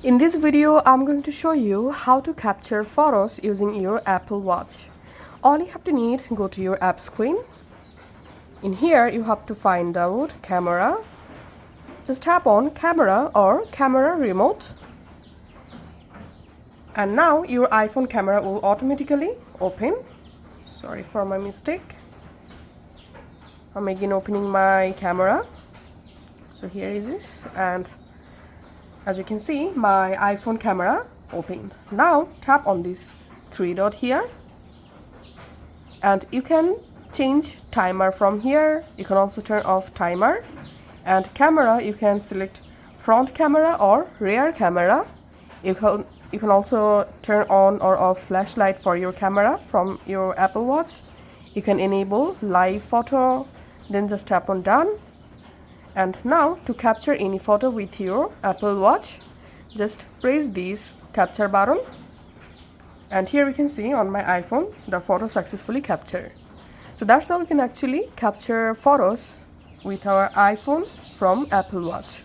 In this video, I'm going to show you how to capture photos using your Apple Watch. All you have to need, go to your app screen. In here, you have to find out camera. Just tap on camera or camera remote. And now your iPhone camera will automatically open. Sorry for my mistake. I'm again opening my camera. So here is this, and as you can see, my iPhone camera opened. Now tap on this three dot here, and you can change timer from here. You can also turn off timer, and camera you can select front camera or rear camera. You can also turn on or off flashlight for your camera from your Apple Watch. You can enable live photo, then just tap on done. And now to capture any photo with your Apple Watch, just press this capture button, and here we can see on my iPhone the photo successfully captured. So that's how we can actually capture photos with our iPhone from Apple Watch.